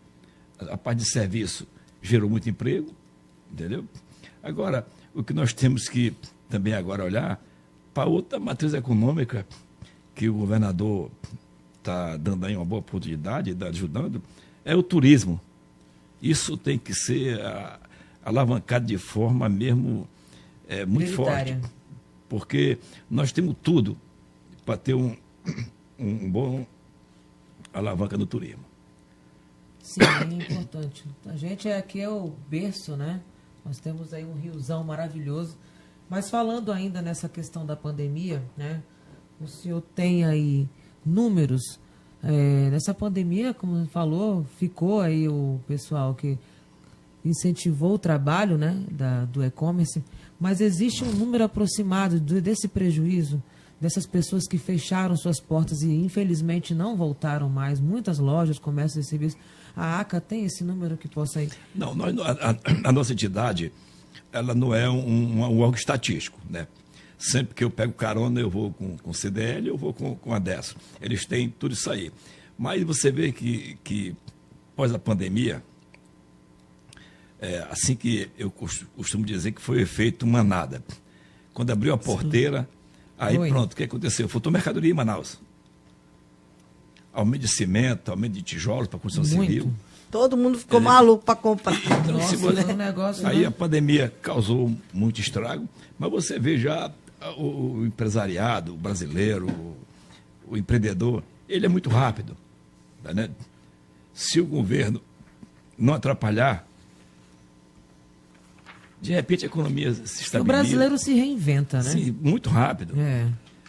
A parte de serviço gerou muito emprego, entendeu? Agora, o que nós temos que também agora olhar para outra matriz econômica que o governador está dando aí uma boa oportunidade, está ajudando, é o turismo. Isso tem que ser alavancado de forma mesmo muito forte, porque nós temos tudo para ter um bom alavanca no turismo. Sim, é importante. A gente aqui é o berço, né? Nós temos aí um riozão maravilhoso. Mas falando ainda nessa questão da pandemia, né? O senhor tem aí números. Nessa pandemia, como falou, ficou aí o pessoal que incentivou o trabalho, né, do e-commerce, mas existe um número aproximado desse prejuízo, dessas pessoas que fecharam suas portas e infelizmente não voltaram mais, muitas lojas, comércios e serviços. A ACA tem esse número que possa ir? Não, a nossa entidade, ela não é um órgão estatístico, né? Sempre que eu pego carona, eu vou com CDL, eu vou com a DESO. Eles têm tudo isso aí. Mas você vê que após a pandemia, assim que eu costumo dizer que foi o efeito manada. Quando abriu a porteira, aí pronto, o que aconteceu? Faltou mercadoria em Manaus. Aumento de cimento, aumento de tijolos para a construção civil. Todo mundo ficou maluco para comprar. Então, Nossa, foi um negócio, aí né? a pandemia causou muito estrago, mas você vê já o empresariado, o brasileiro, o empreendedor, ele é muito rápido. Tá, né? Se o governo não atrapalhar, de repente a economia se estabiliza. O brasileiro se reinventa, né? Sim, muito rápido.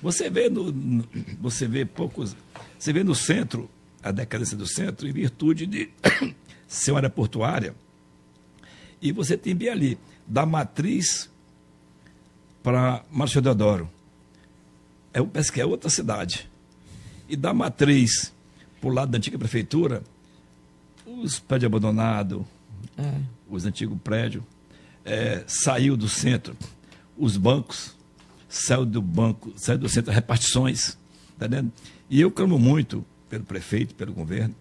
Você vê você vê no centro, a decadência do centro, em virtude de ser uma área portuária, e você tem bem ali, da matriz para Marechal Deodoro. Parece que é outra cidade. E da matriz para o lado da antiga prefeitura, os prédios abandonados, os antigos prédios, saiu do centro, os bancos, saiu do centro, repartições, tá vendo? E eu clamo muito pelo prefeito, pelo governo,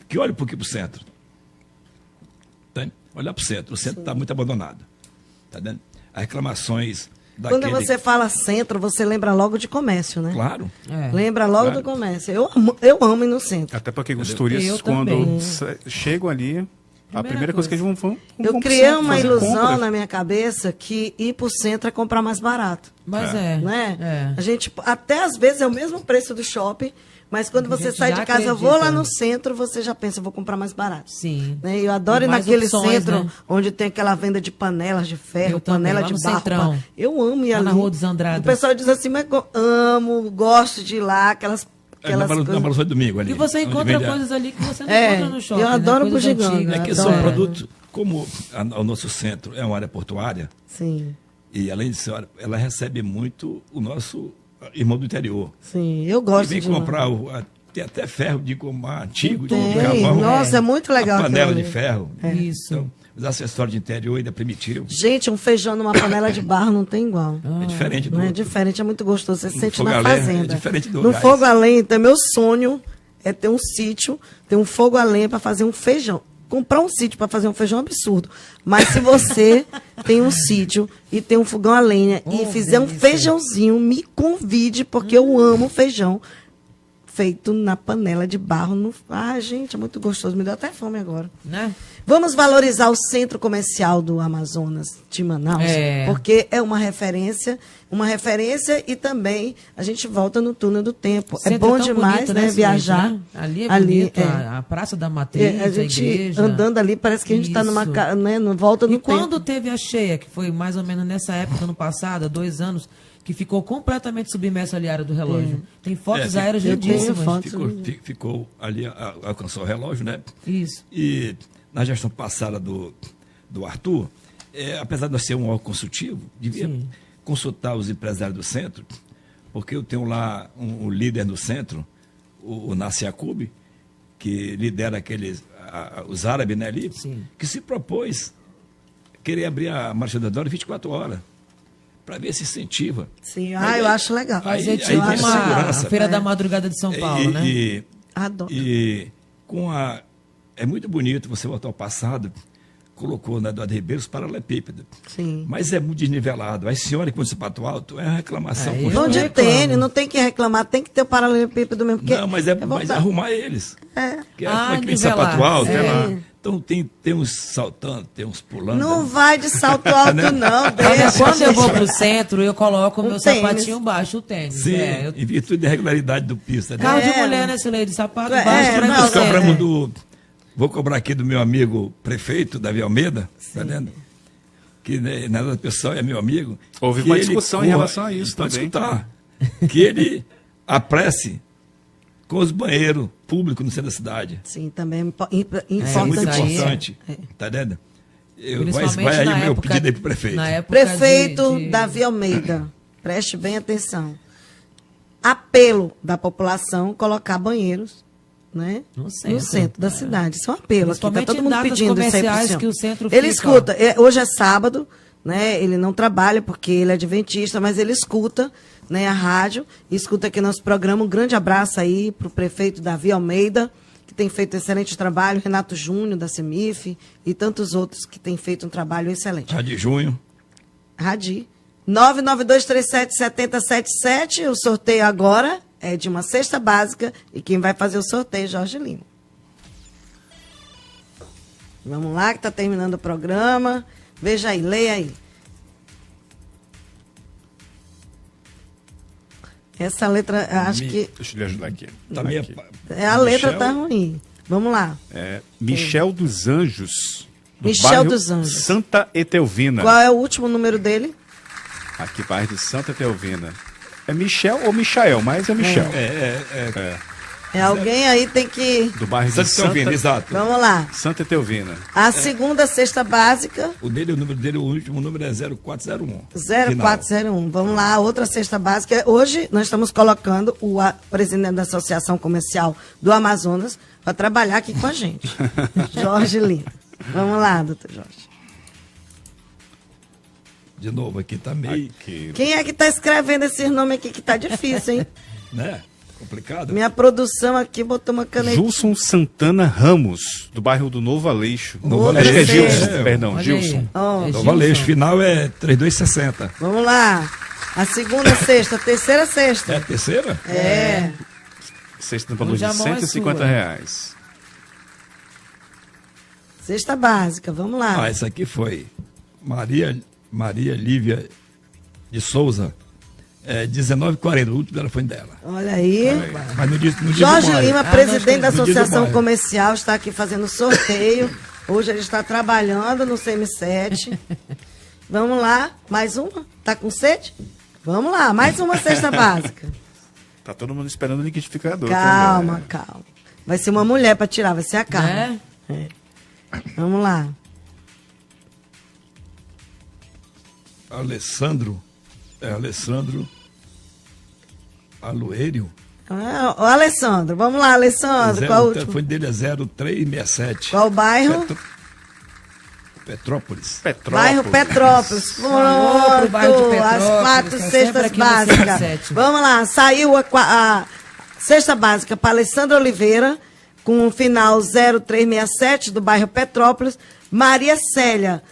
que olhe um pouquinho para o centro. Tá? Olhar para o centro está muito abandonado. Tá vendo? As reclamações daquele... Quando você fala centro, você lembra logo de comércio, né? Claro. Lembra logo do comércio. Eu amo ir no centro. Até porque os turistas, quando chegam ali, a primeira coisa que eles vão eu criei uma ilusão na minha cabeça que ir para o centro é comprar mais barato. Mas né? A gente, até às vezes é o mesmo preço do shopping, mas quando você sai de casa, eu vou lá no centro, você já pensa, eu vou comprar mais barato. Sim. Né? Eu adoro ir naquele centro, né, onde tem aquela venda de panelas de ferro, panela de barro. Eu amo ir ali. Na Rua dos Andradas. O pessoal diz assim, mas eu amo, gosto de ir lá, aquelas na Balanço de Domingo ali. E você encontra coisas ali que você não encontra no shopping. Eu adoro bugiganga. É que são produtos, como o nosso centro é uma área portuária, sim, e além disso, ela recebe muito o nosso irmão do interior. Sim, eu gosto de comprar, tem até ferro de gomar antigo, de carvão. Nossa, é muito legal. A panela de ferro. Isso. Então, os acessórios de interior ainda primitivo. Gente, um feijão numa panela de barro não tem igual. É diferente do outro. É diferente, é muito gostoso. Você sente na fazenda. É diferente do no gás. fogo a lenha, então, meu sonho é ter um sítio, ter um fogo a lenha para fazer um feijão. Comprar um sítio para fazer um feijão é um absurdo. Mas se você tem um sítio e tem um fogão a lenha e fizer um feijãozinho, me convide, porque eu amo feijão. feito na panela de barro. Gente, é muito gostoso. Me deu até fome agora. Né? Vamos valorizar o centro comercial do Amazonas de Manaus, porque é uma referência e também a gente volta no túnel do tempo. É bom demais, bonito, né, viajar. Né? Ali é bonito, a Praça da Matriz, a gente igreja. andando ali, parece que a gente está numa, né, volta no tempo. E quando teve a cheia, que foi mais ou menos nessa época, ano passado, há 2 anos, que ficou completamente submerso ali a área do relógio. Tem fotos aéreas lindíssimas. Ficou ali, alcançou o relógio, né? Isso. E na gestão passada do Arthur, apesar de nós ser um órgão consultivo, devia consultar os empresários do centro, porque eu tenho lá um líder no centro, o Nassi Yacoub, que lidera os árabes, né, ali, que se propôs querer abrir a Marcha da Dora 24 horas. Para ver se incentiva. Sim, eu acho legal. Fazer a Feira da Madrugada de São Paulo, né? Adoro. E é muito bonito você voltar ao passado, colocou na Eduardo Ribeiro os paralelepípedos. Sim. Mas é muito desnivelado. As senhoras que vão de sapato alto é uma reclamação. Não de tênis, não tem que reclamar, tem que ter o paralelepípedo mesmo. Não, mas arrumar eles. Que de sapato alto. Então tem uns saltando, tem uns pulando. Não vai de salto alto, não. Deixa. Quando eu vou pro centro, eu coloco o meu sapatinho baixo, o tênis. Sim, em virtude da regularidade do pista. Carro de mulher, né, Silei? De sapato baixo. Vou cobrar aqui do meu amigo prefeito, Davi Almeida, tá vendo? Que nada pessoal é meu amigo. Houve uma discussão em relação a isso também. Que ele apresse com os banheiros públicos no centro da cidade. Sim, também é muito importante. Tá vendo? Vai aí o meu pedido aí pro prefeito. Prefeito Davi Almeida, preste bem atenção. Apelo da população colocar banheiros, né, no centro da cidade. Isso é um apelo. Aqui tá todo mundo pedindo isso aí. Que o centro ele escuta. Hoje é sábado, né? Ele não trabalha porque ele é adventista, mas ele escuta, né, a rádio, escuta aqui nosso programa. Um grande abraço aí para o prefeito Davi Almeida, que tem feito excelente trabalho, Renato Júnior, da CEMIF, e tantos outros que têm feito um trabalho excelente. Rádio Junho. Rádio. 992377077, o sorteio agora é de uma cesta básica, e quem vai fazer o sorteio é Jorge Lima. Vamos lá, que está terminando o programa. Veja aí, leia aí. Essa letra, acho que... Deixa eu lhe ajudar aqui. A letra tá ruim. Vamos lá. Michel dos Anjos. Michel dos Anjos. Santa Etelvina. Qual é o último número dele? Aqui, bairro de Santa Etelvina. É Michel ou Michael, mas é Michel. Alguém aí tem que... Do bairro de Santa Etelvina, exato. Vamos lá. Santa Etelvina. A segunda cesta básica... O número dele, o último número é 0401. 0401. Vamos lá, outra cesta básica. Hoje nós estamos colocando o presidente da Associação Comercial do Amazonas para trabalhar aqui com a gente. Jorge Lima. Vamos lá, doutor Jorge. De novo, aqui tá meio... Quem é que tá escrevendo esses nomes aqui que tá difícil, hein? Né? Complicado. Minha produção aqui botou uma caneta. Gilson Santana Ramos, do bairro do Novo Aleixo. Acho que é Gilson, perdão, Gilson. Novo Aleixo, final é 3260. Vamos lá. A segunda cesta, a terceira cesta. É a terceira? Cesta no valor de R$150. Cesta básica, vamos lá. Essa aqui foi Maria Lívia de Souza, 19,40, o último telefone dela. Olha aí. Mas não diz Jorge Lima, presidente da Associação Comercial, está aqui fazendo sorteio. Hoje ele está trabalhando no CM7. Vamos lá, mais uma? Tá com sede? Vamos lá, mais uma cesta básica. Tá todo mundo esperando o liquidificador. Calma. Vai ser uma mulher para tirar, vai ser a Carla. Vamos lá. Alessandro Aloeiro. O Alessandro, vamos lá, Alessandro. Qual o telefone dele é 0367. Qual o bairro? Petrópolis. Bairro Petrópolis. Pronto, as 4 cestas básicas. Vamos lá, saiu a cesta básica para Alessandro Oliveira, com o final 0367, do bairro Petrópolis. Maria Célia,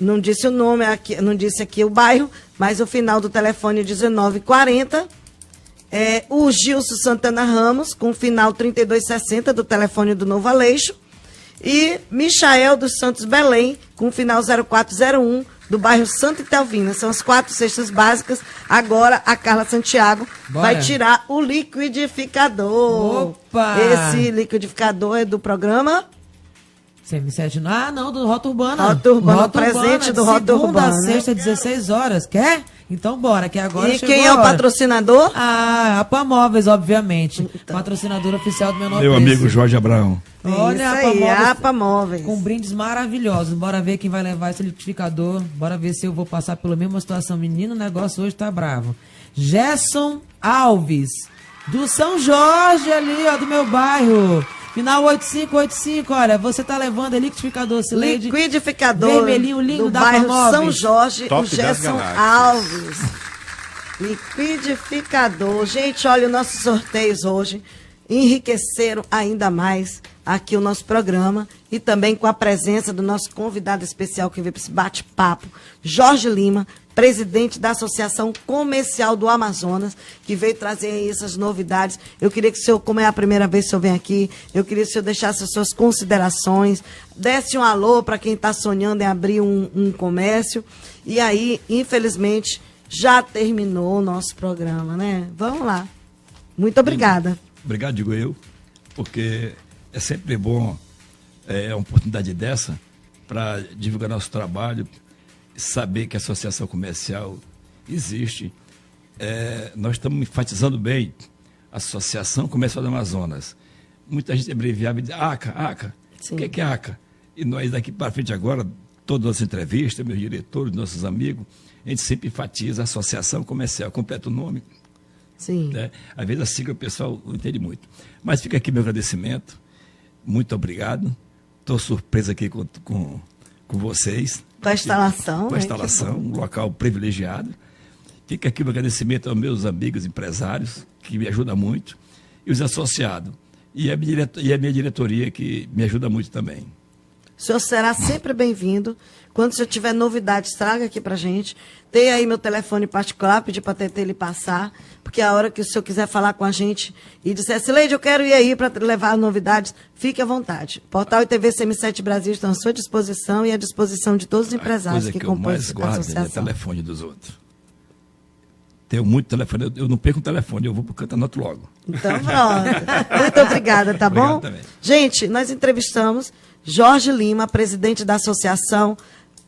não disse o nome, não disse aqui o bairro, mas o final do telefone 1940. O Gilson Santana Ramos, com o final 3260 do telefone do Novo Aleixo. E Michael dos Santos Belém, com o final 0401 do bairro Santa Itelvina. São as 4 cestas básicas. Agora a Carla Santiago vai tirar o liquidificador. Opa! Esse liquidificador é do programa... CM7, não, do Rota Urbana. Rota Urbana, presente do Rota Urbana. Segunda a sexta, 16 horas. Quer? Então bora, que agora chegou. E quem é o patrocinador? A APA Móveis, obviamente. Patrocinador oficial do Menor Meu Preço. amigo Jorge Abraão. Olha, a APA Móveis. Com brindes maravilhosos. Bora ver quem vai levar esse liquidificador. Bora ver se eu vou passar pela mesma situação. Menino, o negócio hoje tá bravo. Gerson Alves, do São Jorge ali, ó, do meu bairro. Final 8585, olha, você tá levando o liquidificador, Cileide. Liquidificador vermelhinho, lindo, do da bairro Móveis. São Jorge, Top o Gerson Alves. Liquidificador. Gente, olha, os nossos sorteios hoje enriqueceram ainda mais aqui o nosso programa e também com a presença do nosso convidado especial que veio para esse bate-papo, Jorge Lima, presidente da Associação Comercial do Amazonas, que veio trazer aí essas novidades. Eu queria que o senhor, como é a primeira vez que o senhor vem aqui, eu queria que o senhor deixasse as suas considerações, desse um alô para quem está sonhando em abrir um comércio. E aí, infelizmente, já terminou o nosso programa, né? Vamos lá. Muito obrigada. Obrigado, digo eu, porque é sempre bom uma oportunidade dessa para divulgar nosso trabalho, saber que a associação comercial existe. Nós estamos enfatizando bem a Associação Comercial do Amazonas. Muita gente abreviava e diz ACA. Sim. O que é ACA? E nós daqui para frente agora, todas as entrevistas, meus diretores, nossos amigos, a gente sempre enfatiza a Associação Comercial, completa o nome. Sim. Né? Às vezes a sigla o pessoal não entende muito. Mas fica aqui meu agradecimento. Muito obrigado. Estou surpreso aqui com vocês. Com a instalação. Com a instalação, um local privilegiado. Fica aqui o agradecimento aos meus amigos empresários, que me ajudam muito, e os associados. E a minha diretoria, que me ajuda muito também. O senhor será sempre bem-vindo. Quando o senhor tiver novidades, traga aqui pra gente. Tem aí meu telefone particular, pedir para a TT ele passar, porque a hora que o senhor quiser falar com a gente e disser, Cileide, eu quero ir aí para levar novidades, fique à vontade. Portal e TV CM7 Brasil estão à sua disposição e à disposição de todos os empresários que compõem a associação. A coisa que eu mais guardo é o telefone dos outros. Tenho muito telefone, eu não perco o telefone, eu vou pro canto, anoto logo. Então pronto. Muito obrigada, tá bom? Obrigado também. Gente, nós entrevistamos Jorge Lima, presidente da Associação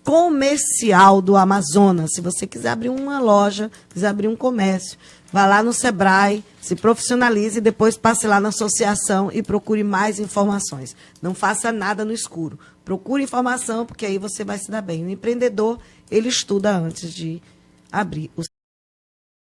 Comercial do Amazonas. Se você quiser abrir uma loja, quiser abrir um comércio, vá lá no Sebrae, se profissionalize e depois passe lá na associação e procure mais informações. Não faça nada no escuro. Procure informação, porque aí você vai se dar bem. O empreendedor, ele estuda antes de abrir o